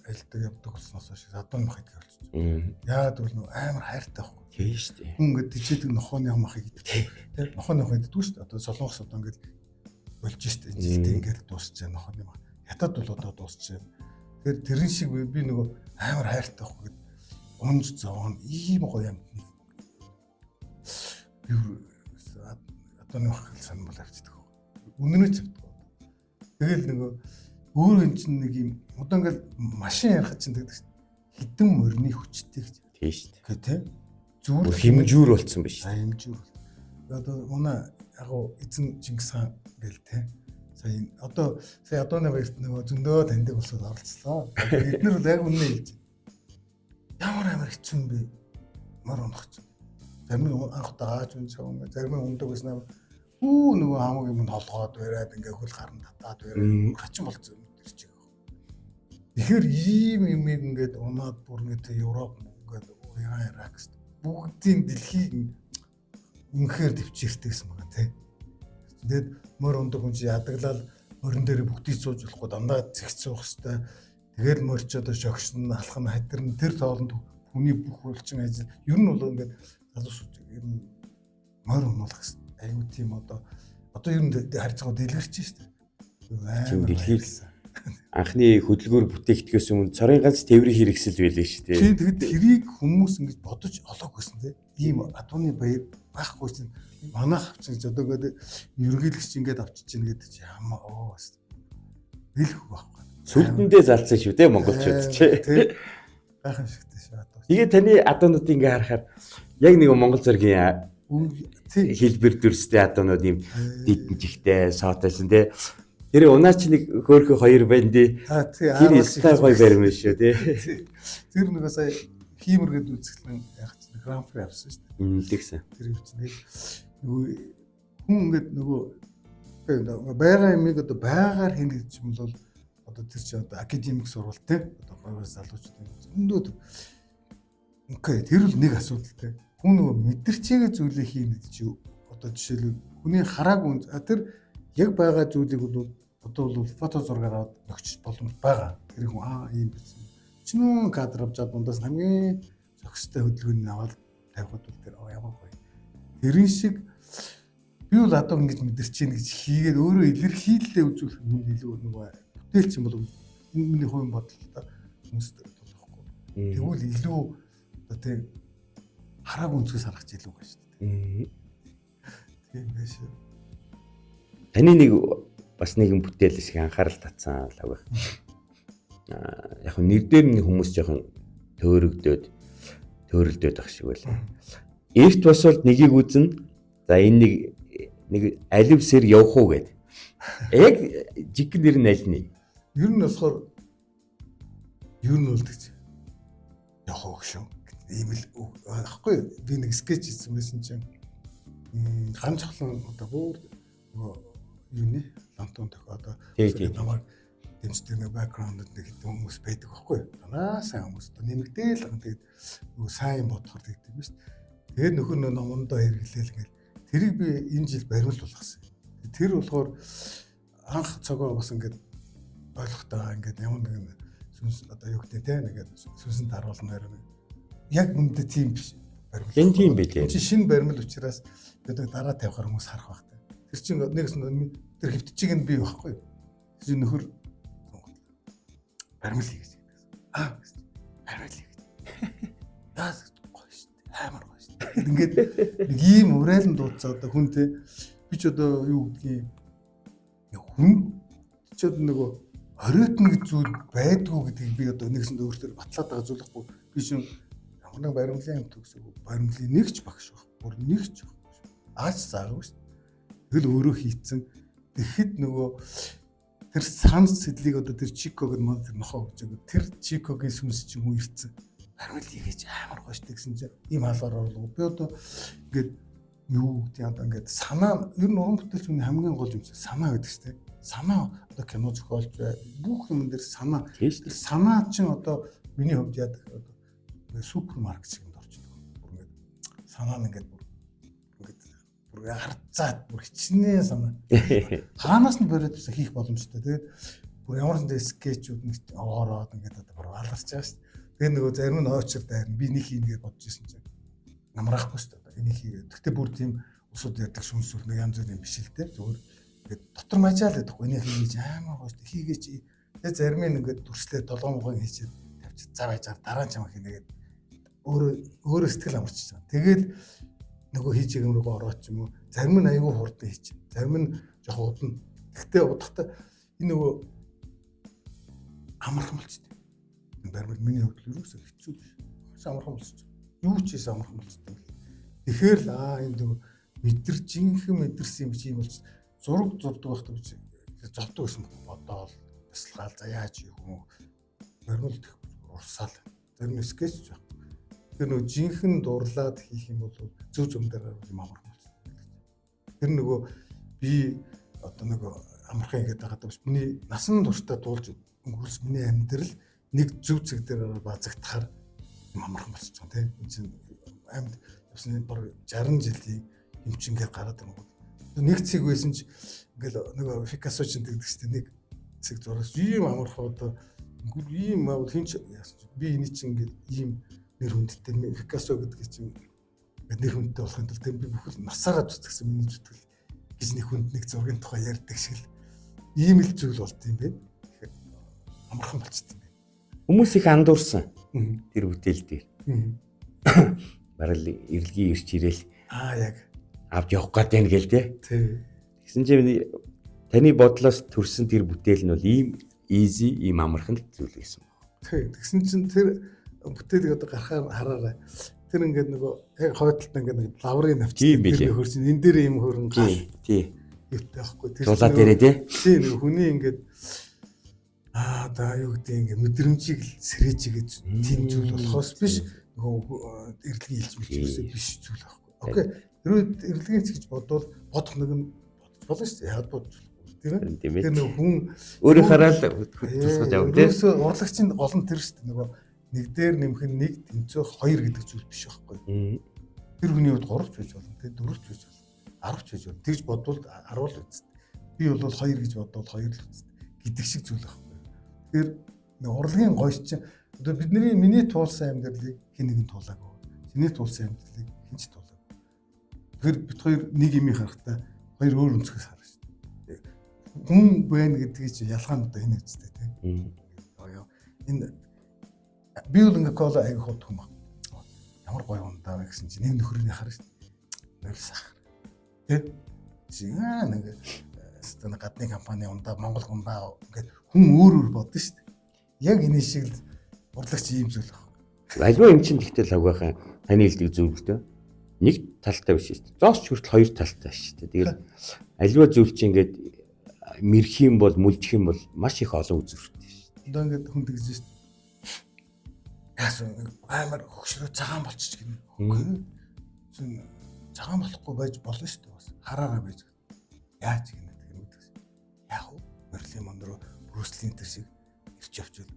айлдаг явдаг болсноос хойш адууны мах идэх болчихсон. Яагаад гэвэл нөө амар хайртай байхгүй. Тийм шүү дээ. Хүн ингээд дижээдэг нохооны махыг идэх. Тэ нохооны мах иддэг шүү дээ. Одоо солонгос одоо ингээд болж штэ жилдээ ингээд дуусч байгаа нохооны мах. Хятад бол одоо дуусч байна. Тэгэхээр тэрэн шиг би нөгөө амар хайртай байхгүй гэд унж зовоон ийм гоё амтны. Би адууны мах санал бол авчдаг. Үнэнээ цавдаг. Тэгэл нөгөө өөр энэ чинь нэг юм одоо ингээд машин ярих чинь гэдэг хідэн морины хүчтэй гэж. Тийм шүү дээ. Тэ зүгээр хэмжүүр болцсон биш. Хэмжүүр. Одоо манай яг эзэн Чингис хаан гээл тэ. Сая адууны баярт нөгөө зөндөө таньдаг болсод оролцлоо. Эднэр бол яг үнэ хэлж. Ямар амар хэцүү юм бэ? Мор унах чинь. Зарим нь анхудаа ааж үнсээ юм. Зарим нь ундаг байсан аа. Нөгөө хамаг юм толгоод бариад ингээ хөл гарна татаад бариад хачин болцсон юм тэр чиг. Тэгэхээр ийм юм ингээд унаад бүр ингээд Европ ингээд Иракс бүгдийн дэлхийг үнэхээр төвчээртэй гэсэн байгаа тийм. Тэгээд морь ундаг хүн чи ядаглал морин дээр бүгдийг сууж болохгүй дандаа зэгц суух хэвээр. Тэгээд морьч одоо шогшин алах нь хатирн тэр тоолонд хүний бүх hulчин ажил ер нь бол ингээд залуусууч ер нь морь унуулах гэсэн. Аюу тийм одоо ер нь харьцангуй дэлгэрч штэ. Тийм дэлгэр анхны хөдөлгөөр бүтээгдэхээс өмнө цорын ганц тээврийн хэрэгсэл байлээ штэ. Тийм тэгэд тэрийг хүмүүс ингэж бодож олоог гэсэн тий. ийм адууны баяр байхгүй чинь манайх авчих гэж одоо ингээд ерөнхийлөгч ингээд авчиж чинь гэдэг чи ямаа бас хэлэх байхгүй. Сүлдэндээ залцсан шүү дээ монголчууд чи. Гайхам шигтэй шүү одоо. Тэгээ таны адуунуудыг ингээ харахаар яг нэг монгол зэргийн хэлбэр дүрстэй адуунууд ийм дидэн жигтэй саатайсан тий. Тэр унаа чи нэг хөөхө хоёр байна тий. Тэр ястай гоё барим шүү тий. Тэр нэг сая хиймэргээд үзэхлэн яг ч гран при авсан шүү дээ. Тэгсэн. Тэр үчнийг нөгөө хүн ингээд нөгөө байгаан юмыг одоо байгаар хийнэ гэж юм бол одоо тэр чи одоо академик сургалт те одоо гоё залуучууд зөндөө окей тэр л нэг асуудал те хүн нөгөө мэдэрчээгээ зүйлээ хийнэ гэж чи одоо жишээлбэл хүний хараагүй тэр яг байгаа зүйлийг бол одоо бол фото зургаар аваад өгч боломж байгаа. Тэр хүн ийм биз. Чинүүн кадр авч дундаас хамгийн зохистой хөдөлгөөнийг аваад тавихад бол тэр ямар гоё. Тэрэн шиг би бол одоо ингэж мэдэрч чинь гэж хийгээд өөрөө илэрхийлэлээ үзүүлэх юм илүү нөгөө бүтээлч юм бол энэ миний хувийн бодлоо хүмүүст болохгүй. Тэгвэл илүү одоо тийм харааг өнцгөөс харах ч илүү гоё шүү дээ. Тийм биш. Таны нэг бас нэгэн бүтээлээс их анхаарал татсан лав. Яг нэр дээр нь хүмүүс жоохон төөрөлдөөд ах шиг байлаа. Эрт бас бол нэгийг үзэн за энэ нэг аливсэр явах уу гэд. Яг жиг нэр нь аль нь? Ер нь болохоор ер нь бол гэж явах уу шүү. Ийм л ахгүй би нэг скетч хийсэн байсан чинь ганцхан одоо бүр юуны лантон тохио одоо намайг тэмцдэг нэг бэкграунд нэг хүмүүс байдаг байхгүй юу. Сайн хүмүүс одоо нэмэгдээл тэгээд нөгөө сайн бодохоор тэгдэг юм шүү дээ. Тэгээд нөхөр нөө номондоо хэрэглээл ингээл тэрийг би энэ жил баримл болгосон. Тэр болохоор анх цогоо бас ингээд ойлгохтаа ингээд ямар нэгэн сүнс одоо юу гэдэг те нэгээд сүнсэнд харуулмаар яг үнэндээ тийм биш баримл. Энэ тийм билээ. Чи шинэ баримл учраас гэдэг дараа тавихаар хүмүүс харах байх. Тэр чинь нэгс тэр хөвтчиг нь би байхгүй юу. Тэр чинь нөхөр баримл хий гэж. Баримл хий гэж. Яас гоё шүү дээ. Амар гоё шүү дээ. Ингээд нэг ийм урайлан дуудсаа одоо хүн те би ч одоо юу гэдгийг хүн ч одоо нөгөө оройтно гэж зүйл байдгүй гэдгийг би одоо нэгсэнд өөртөө батлаад байгаа зүйл байхгүй. Би чинь ямар нэг баримлын юм төгсөв. Баримлын нэгч багш баг. Бүр нэгч баг. Аач заагүй шүү дээ. Тэгэл өөрөө хийцэн. Тэгэхэд нөгөө тэр санс сэдлийг одоо тэр Чико гэдэг мод тэр нохоо гэж байгаа. Тэр Чикогийн сүнс чинь хүн ирцэн. Баримл хийгээч амар гоё шүү гэсэн чинь ийм хаалгаар орлоо. Би одоо ингээд юу гэдэг одоо ингээд санаа ер нь уран бүтээлч хүний хамгийн гол юм санаа гэдэг чинь санаа одоо кино зохиолч бүх юм дээр санаа. Санаа чинь одоо миний хувьд яадаг одоо супермаркет шиг юм орчдөг. Бүр ингээд санаа нь ингээд бүр харцаад бүр хичнээн санаа. Хаанаас нь бариад хийх боломжтой. Тэгээд бүр ямар ч скетчүүд нэг ороод ингээд одоо бүр алгарч байгаа шүү дээ. Тэгээд нөгөө зарим нь очир дайрна. Би нэг хийнэ гэж бодож ирсэн чинь намраахгүй шүү дээ. Энийг хий. Гэхдээ бүр тийм усууд ярьдаг шүнсүр нэг янз бүрийн биш л дээ. Зүгээр ингээд дотор мажаал гэдэггүй. Энийг хийж амар гоё шүү дээ. Хийгээч. Тэгээд зарим нь ингээд дүрслээ долоомгоо хийчихэд тавьчих. Зав ажаар дараа нь чамаа хийнэ гэдэг. Өөрөө сэтгэл амарч байгаа. Тэгээд нөгөө хийж байгаа юм руу ороод ч юм уу. Зарим нь аягүй хурдан хийчих. Зарим нь жоох удна. Гэхдээ удахтаа энэ нөгөө амархан болчихсон. Баримл миний хувьд юусоо хэцүү биш. Амархан болчихсон. Юу ч хийсэн амархан болчихсон. Тэгэхээр л энэ нөгөө жинхэнэ мэдэрсэн юм чи юм болж зураг зурдаг байхдаа би зовдөг гэсэн бодоол таслгаал за яаж юу юм. Баримл урсаал. Зарим нь скетч байх. Тэр нөгөө жинхэнэ дурлаад хийх юм бол зөв зөмдөр юм амархан болчихсон. Тэр нөгөө би одоо нөгөө амархан игээд байгаа даа. Миний насан туршдаа дуулж өнгөрс миний амьдрал нэг зөв зэг дээр базагдахаар амархан болчихсон тийм. Энэ чинь амьд явсны баг 60 жилийн юм чи ингээд гараад байгаа. Нэг цэг байсан ч ингээл нөгөө Пикассо ч гэдэг чинь нэг цэг зураас ийм амархан одоо ийм маа хинч би энэ чинь ингээд ийм нэр хүндтэй Пикассо гэдэг чинь нэр хүндтэй болохын тулд би бүхэл насаараа зүтгэсэн миний зүтгэл гэж нэг хүнд нэг зургийн тухай ярьдаг шиг л ийм л зүйл болт юм бэ. Амархан болчихсон. Хүмүүс их андуурсан. Тэр бүтээл дээр. барал эрэлгийн ирч ирээл Яг авч явах гээд байна гээл те. тий. Тэгсэн чинь таны бодлоос төрсэн тэр бүтээл нь бол ийм easy, ийм амархан зүйл байсан. Тий. Тэгсэн чинь тэр бүтээлийг одоо гарахаар хараарай. Тэр ингээд нөгөө яг хойдолд ингээд нэг лаврын навчтай тэр хөрсөн энэ дээр юм хөрөн гал. Тий. Юутай байхгүй. Тэр Зулаа дээрээ тий. Тий нэг хүний ингээд да юу гэдэг ингээд мэдрэмжийг л сэрээжгээд тийм зүйл болохоос биш нөгөө эрэлгийн илж мэлчээсээ биш зүйл байхгүй. Окей. Хэрвээ эрэлгээс гэж бодвол бодох нэг нь болно шүү дээ. Яг бодож байна. Тийм ээ. Тэр нөгөө хүн өөрөө хараад тусгаж явдаг тий. Ерөөсөө урлагчийн гол нь тэр шүү дээ. Нөгөө нэг дээр нэмэх нь нэг тэнцүү 2 гэдэг зүйл биш байхгүй. Тэр хүний хувьд 3 ч байж болно, тэ 4 ч байж болно, 10 ч байж болно. Тэгж бодвол 10 л үст. Би бол 2 гэж бодвол 2 л үст. Гэдэг шиг зүйл байхгүй. Тэгэхээр нэг урлагийн гойч чинь одоо миний туулсан амьдралыг хэн нэгэн туулаагүй. Чиний туулсан амьдралыг хэн ч туулаагүй. Тэгэхээр бид хоёр нэг юм харахтаа хоёр өөр өнцгөөс харна шүү дээ. Хүн байна гэдгийг чинь ялгаан одоо энэ үстэй тийм. Энэ би бол ингээ кола аяг хот хүм баг. Ямар гоё ундаа вэ гэсэн чинь нэг нөхрөний харна шүү дээ. Нөлсах. Тэ? Зинаа нэг стана гадны компани ундаа Монгол ундаа ингээд хүн өөр бодно шүү дээ. Яг энэ шиг л урлагч ийм зүйл баг. Аливаа юм чинь тэгтэл лаг байхаа таны хэлдэг зүйл л дээ. Нэг талтай биш шүү дээ. Зоосч хүртэл хоёр талтай шүү дээ. Тэгээд аливаа зүйл чинь ингээд мэрх юм бол мүлжих юм бол маш их олон үзүүртэй шүү дээ. Одоо ингээд хүн тэгж шүү дээ. Яасан амар хөшрөө цагаан болчих гэнэ. Үгүй. Цагаан болохгүй байж болно шүү дээ бас. Хараараа байж. Яаж гэнэ гэх юм үү. Яг уу Мерлин Монро Брюслин тэр шиг ирч явчвал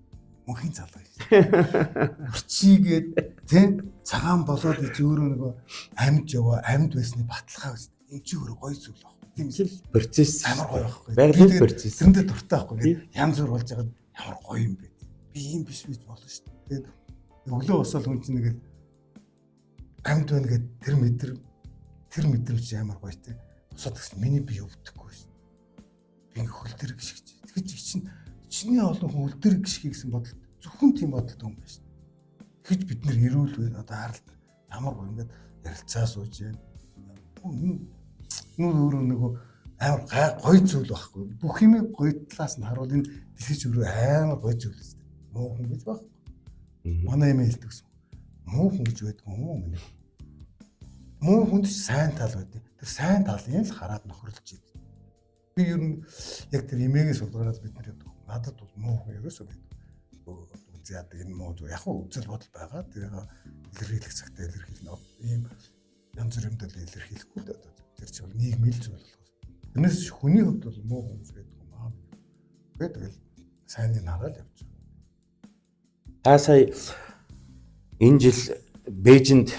мөнхийн залгаа шүү дээ. Урчигээд тийм цагаан болоод ич өөрөө нөгөө амьд яваа амьд байсны баталгаа шүү дээ. Энд чи өөрөө гоё зүйл баг. Тийм процесс амар гоё байхгүй. байгалийн процесс. Тэрэндээ дуртай байхгүй. Янз бүр болж байгаа ямар гоё юм бэ. Би ийм биш байж болно шүү дээ. Тэгээд өглөө босоод хүн чинь нэг амьд байна гэд тэр мэдрэмж амар гоё те. Босоод гэсэн миний бие өвдөхгүй шүү. Би ингээ хөлдөр гიშгэж. Тэгэхээр чиний олон хүн хөлдөр гიშгий гэсэн бодол зөвхөн тийм бодолтой хүн байна шүү. Тэгэж бид нэр эрүүл байна. Одоо харалт ямар гоё ингээд ярилцаа сууж байна. Нүү өөрөө нөгөө амар гоё зүйл байхгүй. Бүх юм гоё талаас нь харуул энэ дэлхийч өөрөө амар гоё зүйл шүү. Муу хүн гэж баг. Манай юм хэлдэг гэсэн. Муу хүн гэж байдаг юм уу миний? Муу хүнд сайн тал байдаг. Тэр сайн талыг л хараад нөхөрлөж идэв. Би ер нь яг тэр имээгээс сулгаад бид нар яадаг. Надад бол муу хүн ерөөсөө байдаг. Үзээд энэ муу яг үзэл бодол байгаа. Тэгээ илэрхийлэх цагтаа илэрхийлнэ. Ийм янз бүрийн тал илэрхийлэхгүй л одоо тэр чинь бол нийгмийн зүйл болохоос. Тэрнээс хүний хувьд бол муу хүн гэдэг юм аа. Тэгэл сайныг хараад явж байгаа. Та сая энэ жил Бээжинд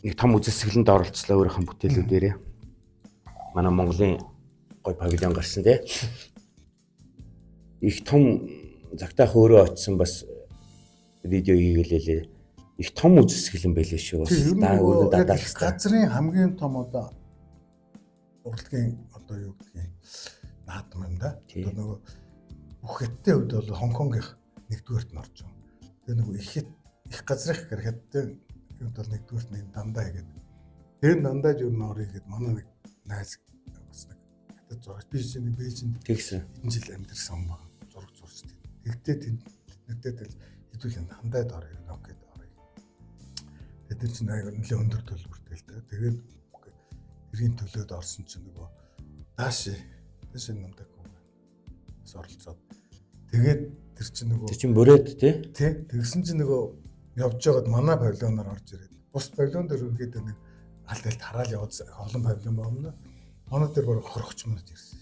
нэг том үзэсгэлэнт оролцлоо өөрийнхөө бүтээлүүдээрээ. Манай Монголын гой павильон гарсан тий. Их том загтаах өөрөө очсон бас видео хийгэлээ. Их том үзэсгэлэн байлээ шүү. Бас та өөрөө дадаалсан. Газрын хамгийн том одоо урлагийн одоо юу гэдгийг наадам юм да. Одоо нөгөө бүх хятадын хувьд бол Хонконгийнх нэгдүгээрт нь орж байгаа. Тэгээ нөгөө их газрынх гэхэд бол нэгдүгээрт нь дандаа хийгээд. Тэр дандаа юу н орё гэхэд манай нэг найз бас нэг хятад зурагч би чинь нэг Бээжинд тэгсэн. Хэдэн жил амьдэрсэн юм байна. Зураг зурж тийм. Тэгтээ тэндээ хэдүүлэн хандаад орё гэд орё. Тэр чинь аяга нэлээд өндөр төлбөртэй л дээ. Тэгээд тэрийн төлөөд орсон чинь нөгөө дааш намдаг юм. Бас оролцоод. Тэгээд тэр чинь нөгөө тэр чинь бүрээд тий. Тэгсэн чинь нөгөө явж байгаад манай павильоноор орж ирээд. Бус павильон дээр үргээд нэг аль талд хараал яваад олон павильон байна. Манай дээр бараг 20-30 минут ирсэн.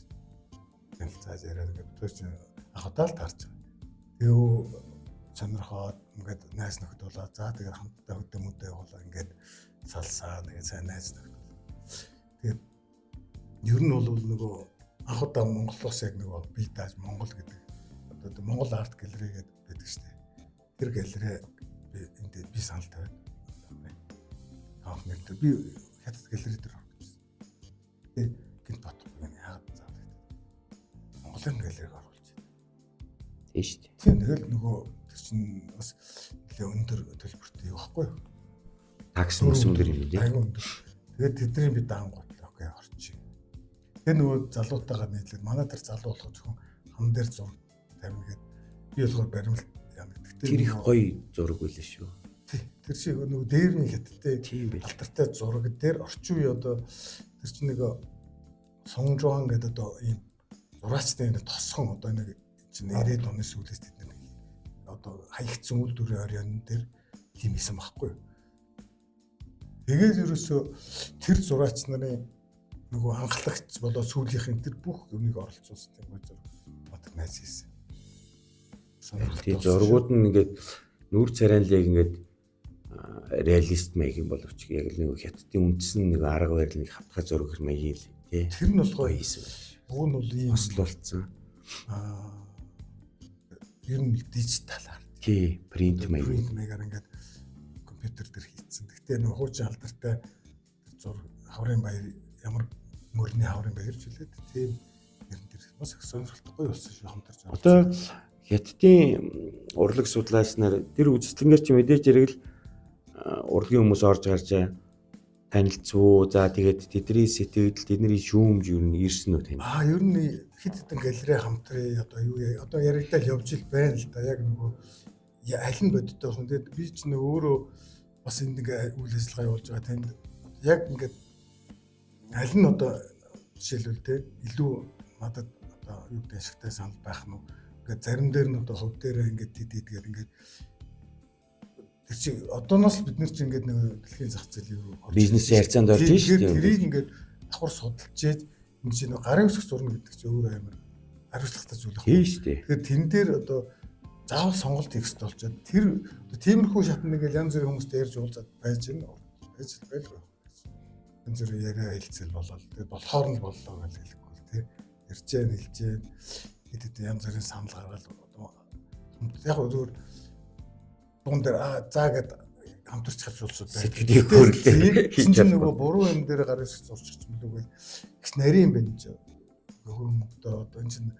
Тэгэл цааш яриад гэдэг чинь анхудаа л таарч байгаа. Тэгээ чанархаад ингээд найз нөхд болоо. За тэгээд хамтдаа хөдөө явуулаа ингээд салсаа тэгээд сайн найз нөхд. Тэгээд ер нь бол нөгөө анхудаа Монголоос яг нөгөө бие дааж Монгол гэдэг одоо Монгол арт галерей гэдэг штеп. Тэр галерей энд би санал тавиад анхны би хятад галерей дээр орчихсон. Тэгээд гинт бодохгүй юм яагаад заавал Монголын галерейг оруулж байна. Тийм шүү дээ. Тийм тэгэл нөгөө тэр чинь бас нэлээ өндөр төлбөртэй байхгүй юу? Такс мөсөмдөр юм тий. Айгу өндөр. Тэгээд тэдний би даангууд окей орчих. Тэгээ нөгөө залуутайгаа нийлээд манай тэр залуу болох зөвхөн хам дээр зураг тавина гэдэг. Би болохоор баримлал яа гэдэг. Тэр их гоё зураг байлаа шүү. Тэр шиг нөгөө дээр нь хятадтай Тийм байл. алдартай зураг дээр орчин үе одоо тэр чинь нэг Сонгжоан гэдэг одоо ийм зураачтай нэг тосхон одоо нэг чинь 90-ад оны сүүлээс тэд нэг одоо хаягдсан үйлдвэрийн оройн дээр тийм исэн байхгүй. Тэгээд ерөөсөө тэр зураач нарын нөгөө анхлагч болоо сүүлийнхэн тэр бүх юмыг оролцуулсан тийм гоё зураг батар найз хийсэн. Тийм зургууд нь ингээд нүүр царайлыг ингээд реалист маягийн боловч яг л нэг хятадын үндсэн нэг арга барил нэг хавтгай зураг маягийн л тий. Тэр нь болохоор хийсэн. уг нь бол ийм Ослуулсан. ер нь дижиталаар Тий, принт маягаар ингээд компьютер дээр хийцэн. Гэхдээ нөгөө хуучин алдартай зураг хаврын баяр ямар мөрний хаврын баяр ч үлээд тийм нэрэн дээр бас их сонирхолтой гоё болсон шүү хамтарч. Одоо хятадын урлаг судлаач нар тэр үзэсгэлэнгээр чи мэдээж хэрэг л урлагийн хүмүүс орж гарч танилцвуу. За тэгээд тэдний сэтгэл, тэдний шүүмж юу н ирсэн үү тань? Ер нь хэд хэдэн галерей хамтрын одоо юу одоо яригдал явж ил байна л да. Яг нөгөө аль нь бодтой хүн. Тэгээд би ч нэг өөрөө бас энэ нэг үйл ажиллагаа явуулж байгаа. Танд яг ингээд аль нь одоо жишээлбэл те илүү надад одоо юу гэдэг ашигтай санал байх нь ингээд зарим дээр нь одоо хувь дээр ингээд тийдгээд ингээд тэр чи одооноос бид нар чи ингээд нэг дэлхийн зах зээл юу бизнес харьцаанд орж ийн шүү дээ. Тэрийг ингээд давхар судалж ээж энэ чи нэг гарын үсэг зурна гэдэг чи өөр амар хариуцлагатай зүйл байна. Тийм шүү дээ. Тэгэхээр тэн дээр одоо заавал сонголт хийх хэрэгтэй болчиход тэр тиймэрхүү шатнд ингээд янз бүрийн хүмүүстэй ярьж уулзаад байж байна. Байж байлгүй. Янз бүрийн яриа хэлцэл болол. Тэгээд болохоор нь боллоо гэж хэлэхгүй тий. Ярьж яан хэлж яан хэд янз бүрийн санал гаргаад яг зөвөр дуун дээр заа гэд хамтарч хавч уулзаад байна. Сэтгэлийг хөрлөө хийж байгаа. Нөгөө буруу юм дээр гар хэсэг зурчих юм лүгэл их нарийн юм байна ч. Хөрөнгөдөө одоо энэ чинь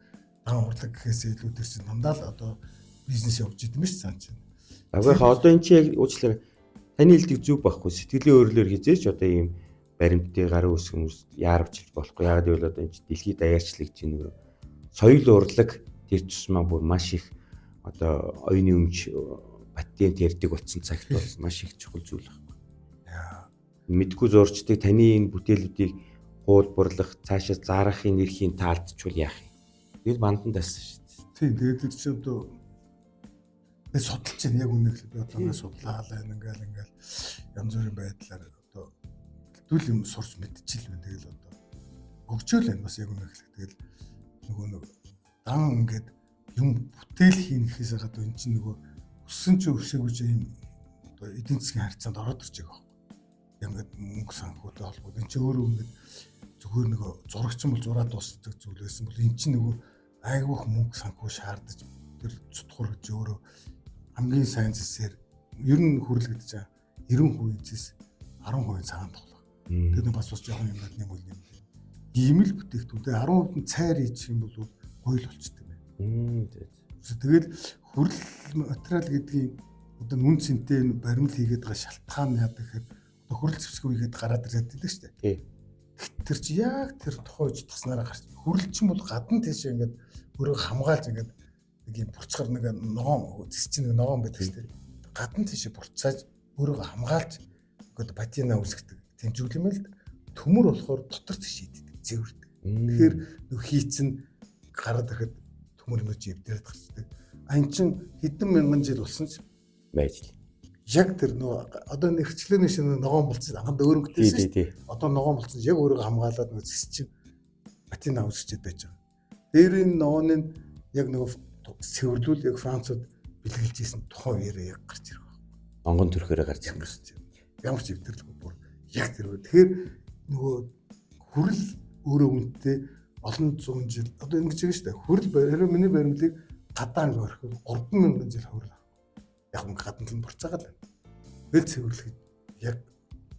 дан урлаг гэхээс илүү тэр чинь дандаа л одоо бизнес явж идэм биш цаан чинь. Агаарха одоо эн чинь яг уучлаарай. Таны хэлдэг зүг байхгүй. Сэтгэлийн өөрлөөр хизээч одоо ийм баримтын гарын үсэг хүмүүс яарвчилж болохгүй. Яг гэвэл одоо энэ чинь дэлхийд даяарчлаг чинь нөгөө соёл урлаг тэр тусмаа бүр маш их одоо оюуны өмч патент ярьдаг утсан цагт бол маш их чухал зүйл байхгүй. Мэдгүй зурчдыг таны энэ бүтээлүүдийг хуулбарлах, цаашаа зарахын нэрхийн таалдчвал яах юм? Тэгэл бандан тассан шүү дээ. Тийм тэгээд тэр чинь одоо би судалж байна яг үнэ гэхэл би одоо судлаа ингээл янз бүрийн байдлаар одоо хэдүүл юм сурч мэдчихэл байна. Тэгэл одоо хөгжөөл байна бас яг үнэ гэхэл тэгэл нөгөө нэг дан ингээд юм бүтээл хийн гэхээс гадаа эн чинь нөгөө өссөн ч өсөөгүй ч юм одоо эдийн засгийн харьцаанд ороод ирж байгаа байхгүй. Ингээд мөнгө санхүүтэй холбоотой эн чинь өөрөө ингээд зөвхөн нөгөө зурагчин бол зураад дуусдаг зүйл байсан бол эн чинь нөгөө айгүйх мөнгө санхүү шаардаж тэр цутгур гэж өөрөө хамгийн сайн зэсээр ер нь хүрлэгдэж байгаа 90%-ээс 10% цагаан тоглоо. Тэгээд бас жоохон юм надны мөл юм. Ийм л бүтээгдэхүүнтэй 10% нь цайр хийчих юм бол гоё л болчтой байна. Тэгэл хүрэл материал гэдгийг одоо нүн цэнтэй баримл хийгээд байгаа шалтгаан яадаг гэхээр одоо хүрэл зэвсэг үегээд гараад ирээд байдаг шүү дээ. Тэр чи яг тэр тухайн үеч таснараа гарч хүрэл чинь бол гадна тийш ингээд өөрөө хамгаалж ингээд нэг юм бурцгаар нэг ногоон зэс чинь нэг ногоон байдаг шүү дээ. Гадна тийш бурцааж өөрөө хамгаалж ингээд патина үүсгдэг. Тэмцвэл юм л төмөр болохоор дотор тийш иддэг, зэвэрдэг. Тэгэхээр нөх хийцэн гараад ирэхэд төмөр мөч эвдэрээд гарчдаг. Ань чин хэдэн мянган жил болсон ч байж л. Яг тэр нөгөө одоо нэрчлэний шинэ ногоон болцсон анханд өөрөнгөтэйсэн шүү дээ. Одоо ногоон болцсон яг өөрөө хамгаалаад нөгөө зэс чинь патина үүсчихэд байж байгаа. Дээр энэ ногооны яг нөгөө сэвэрлүүл яг Францад бэлгэлж ийсэн тухайн үеэрээ яг гарч ирэх байна. Онгон төрхөөрөө гарч ирэх юм. Ямар ч эвдэрлэхгүй бүр яг тэр үү. Тэгэхээр нөгөө хүрэл өөрөө үнэтэй олон зуун жил одоо ингэж байгаа шүү дээ. Хүрэл баримт миний баримтыг гадаан орхив 3000 жил хүрэл. Яг нь гадна нь бурцаагаад байна. Бэл цэвэрлэх яг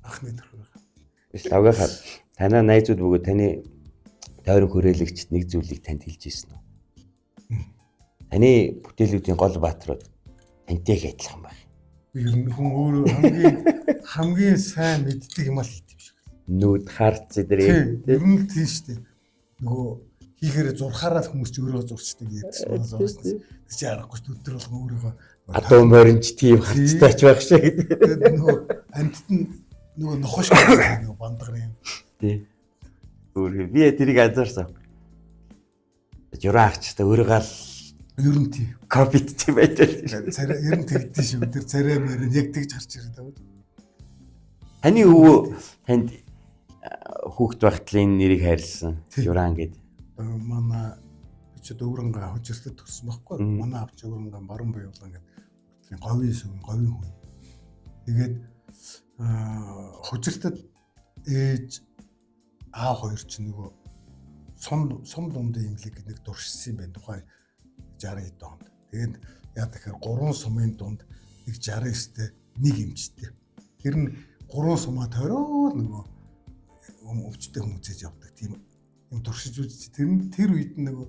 анхны төрхөр байна. Эсвэл авгахаа танаа найзууд бөгөөд таны тойрог хүрээлэгч нэг зүйлийг танд хэлж ирсэн үү? Таны бүтээлүүдийн гол бааtruуд тантай адилхан байх. ер нь хүн өөрөө хамгийн сайн мэддэг юм аа л хийдэг юм шиг. Нүд харц дээр Ер нь л тийм шүү дээ. Нөгөө хийхээр зурхаараа л хүмүүс ч өөрөө зурчдаг ярьдсан байна. Тэг чи аргагүй ч өдөр болгон өөрийгөө адуу моринч тийм харцтайч байх шиг. нөгөө амьтд нь нөгөө нохош нөгөө бандгар юм. Тий. Өөрөө би тэрийг анзаарсан. Жураагчтай өөрийгөө л Ер нь тийм. копит тийм байдаг. Царай ер нь тэгдэж шүү. Тэр царай мөрөн яг тэгж харж ирээд байгаа. Таны өвөө танд хүүхд багтлын нэрийг хайрлсан. Журан гэдэг. Манай бичээд өврөнгө хожиртод төрсөн байхгүй. Манай авч өврөнгө баруун буюулан гэдэг говийн сүм, говийн хүн. Тэгээд хожиртод ээж аав хоёр ч нөгөө сум дундын имлэг нэг дуршсан юм байна. Тухайн 60 хэд онд. Тэгээд яа тэгэхээр 3 сумын дунд нэг 69-тэй нэг эмчтэй. Тэр нь 3 сумаа тойроод нөгөө өвчтэй хүмүүсээс явдаг тийм юм туршиж үзчих. Тэр үед нөгөө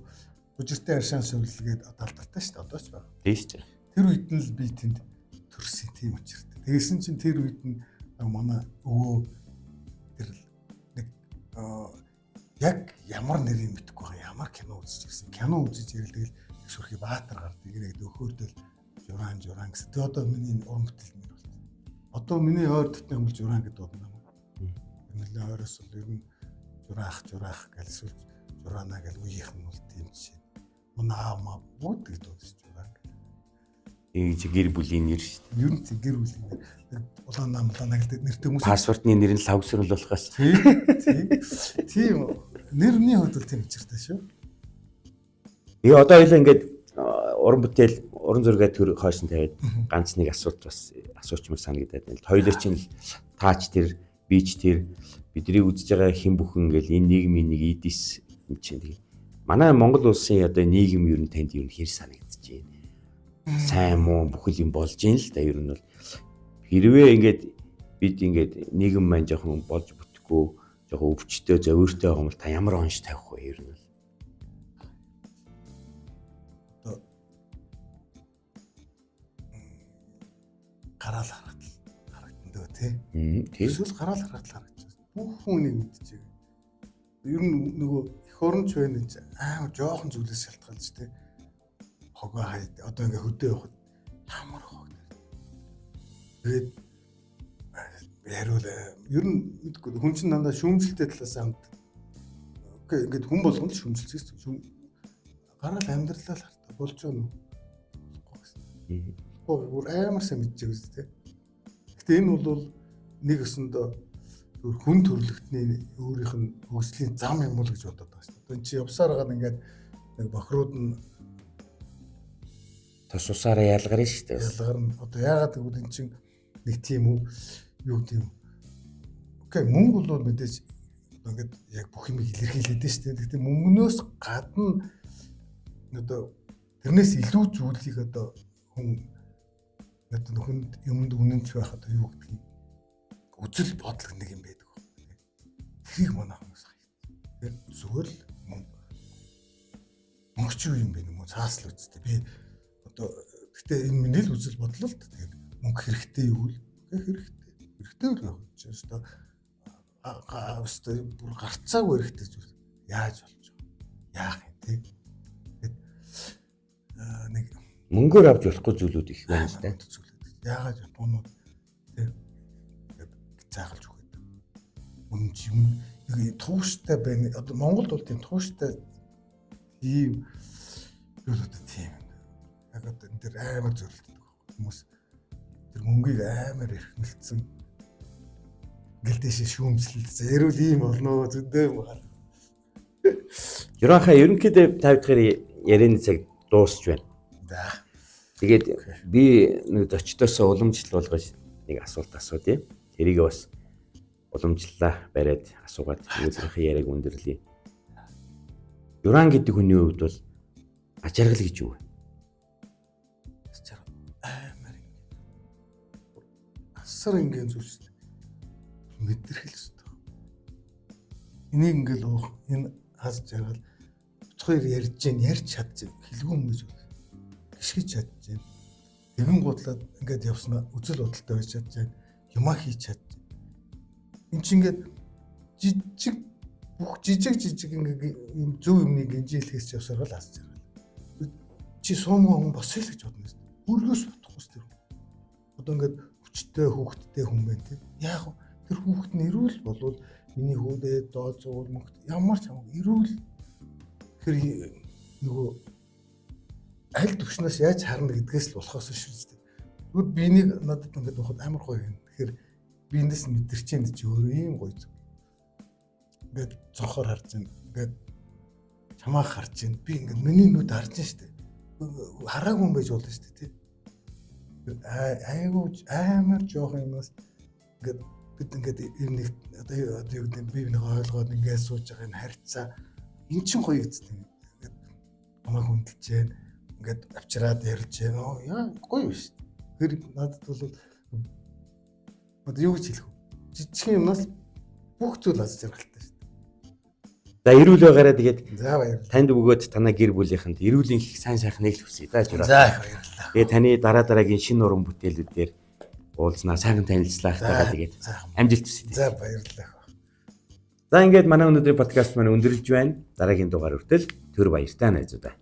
хожиртай аршаан сувлгээд далдартай шүү дээ. Одоо ч байна. Тийм шүү. Тэр үед нь л би тэнд төрсөн тийм учиртай. Тэгсэн чинь тэр үед нь манай өвөө тэр нэг яг ямар нэрийг мэдэхгүй байгаа. Ямар кино үзэж ирсэн. Кино үзэж ирэл тэгэл сүрхий баатар гардаг. Ингээд өхөөдөл журан гэсэн. Тэгээ одоо миний уран бүтээл мөр болсон. Одоо миний ойр дотны хүмүүс журан гэдэг удаа юм. Нэлээд ойроос л ер нь жураах гэл эсвэл жураана гэл үеийнх нь бол тийм жишээ. Манай аав маа бүгд гэж дуудаж журан. Ийм гэр бүлийн нэр шүү дээ. Ер нь гэр бүлийн нэр. Улаана гэдэг нэртэй хүмүүс. Паспортны нэр нь лавсрал болохоос. Тийм. Нэрний хувьд бол тийм учиртай шүү. Одоо хоёул ингээд уран бүтээл, уран зураг төр хойш нь тавиад ганц нэг асуулт бас асуучмаар санагдаад байна. Хоёулаа чинь таач тэр, бич тэр бидний үзэж байгаа хэн бүхэн ингээл энэ нийгмийн нэг эдис юм чинь. Манай Монгол улсын одоо нийгэм ер нь танд ер нь хэр санагдаж байна? Сайн муу бүхэл юм болж ийн л да ер нь бол. Хэрвээ ингээд бид ингээд нийгэм маань жоохон болж бүтэхгүй, жоохон өвчтөе, зовиртой байгаа юм бол та ямар онш тавих вэ ер нь? Гараал харагдана тий. Эсвэл гараал харагдаж бүх хүнийг мэдчихэв. Ер нь нөгөө эх оронч байна гэж амар жоохон зүйлээс шалтгаалж тий. Хогоо хайд одоо ингээ хөдөө явахад ямар хог. Тэгээд яривал ер нь мэдгүй хүн чинь дандаа шүүмжлэлтэй талаас хамт. Окей ингээд хүн болгоно л шүүмжлэлээс гараал амьдралаа л хартаа болж байгаа нь. Бүр амар сайн мэдчихэв үстэй. Гэтэ энэ бол нэг өсөндөө хүн төрлөختний өөрийнх нь хөгжлийн зам юм уу гэж бодоод байгаа шүү дээ. Энэ чи явсаар байгаа ингээд нэг бохрууд нь тос усаараа ялгарна шүү дээ. Ялгарна. Одоо яагаад гэвэл эн чинь нэг тийм үү юу тийм. Окей мөнгө бол мэдээж ингээд яг бүх юмыг илэрхийлээд шүү дээ. Гэтэ мөнгнөөс гадна одоо тэрнээс илүү зүйлийг одоо хүн надад хүнд юмд үнэнч байх одоо юу гэдэг юм үзэл бодол нэг юм байдаг байна. Тэрийг манай хүмүүс хайр. Тэр зүгээр л мөнгө ч юм бэ юм уу цааслаа үстэй. Би одоо гэхдээ энэ миний л үзэл бодлоо л тэгээд мөнгө хэрэгтэй юу вэ? Хэрэгтэй л байх чинь одоо бүр гарцаагүй хэрэгтэй зүйл. Яаж болж байгаа? Яах юм те? Нэг мөнгөөр авч болохгүй зүйлүүд их байна л да. Яагаад Японууд тийм заагалж өгöd. Мөн юм нэг тууштай байна. Одоо Монголд бол тийм тууштай ийм юу гэдэг тийм. Яг одоо энэ дэр амар зөрлөдөг хүмүүс тэр мөнгийг амар эрхмэлцэн ингээл дэше шүүмжлэл зэрүүл ийм болно зөндөө юм байна. Юраха ерөнхийдөө 50 дахь ярианы цаг дуусч байна. Тэгээд би нэг зочдоосоо уламжлал болгож нэг асуулт асуудъя. Тэрийг бас уламжлалаа бариад асуугаад өнөөдрийнхээ яриаг өндөрлөе. Юран гэдэг хүний хувьд бол ачааргал гэж юу вэ? Амар асар ингийн зүйлс мэдэрхэл өстой. Энийг ингээл энэ хаз жаргал хоёр ярьж чадж хэлгүй юм гэж гიშгэж чадж байна. Тэгэн гутлаад ингээд явснаа үзэл бодолтой байж чадж юмаа хийж чад. Энд чинь ингээд жижиг бүх жижиг ингээд юм зөв юмныг инжийлэхээс явсаар л асууж байгаа. Чи суумга хүн босъё л гэж бодно шүү дээ. Өөрөөс бодохгүй шүү дээ. Одоо ингээд хүчтэй хүүхдтэй хүн байна тийм. Яг тэр хүүхд нь ирүүл болвол миний хүүдээ доод зуул мөнгө ямар ч хамаагүй ирүүл. Тэр нөгөө аль төвчнөөс яаж харна гэдгээс л болохоос шүү дээ. Тэгвэл биенийг надад ингээд боход амар гоё юм. Тэгэхээр биенээс нь мэдэрч юм чи өөрөө ийм гоё зүг. Ингээд цонхоор харж байна. Ингээд чамааг харж байна. Би ингээд миний нүд харж байна шүү дээ. Хараагүй юм байж болно шүү дээ. Айгуу амар жоох юмас ингээд бид ингээд ер нь одоо юу гэдэг бие бинийг ойлгоод ингээд сууж байгаа энэ харьцаа эн чин гоё үсттэй. Ингээд намайг хүндэлж जैन ингээд авчираад ярьж जैन. Яа гоё биш. Тэр надад бол одоо юу гэж хэлэх вэ? Жижиг юмнаас бүх зүйл аз жаргалтай шүү дээ. За эрүүл байгаараа тэгээд За баярлалаа. танд бөгөөд танаа гэр бүлийнхэнд эрүүлийн их сайн сайхныг л хүсье даа жураа. За их баярлалаа. Тэгээд таны дараагийн шинэ уран бүтээлүүдээр уулзнаа сайхан танилцлаахтайгаа тэгээд амжилт хүсье. За баярлалаа. За ингээд манай өнөөдрийн подкаст маань өндөрлж байна. Дараагийн дугаар хүртэл төр баяртай найзуудаа.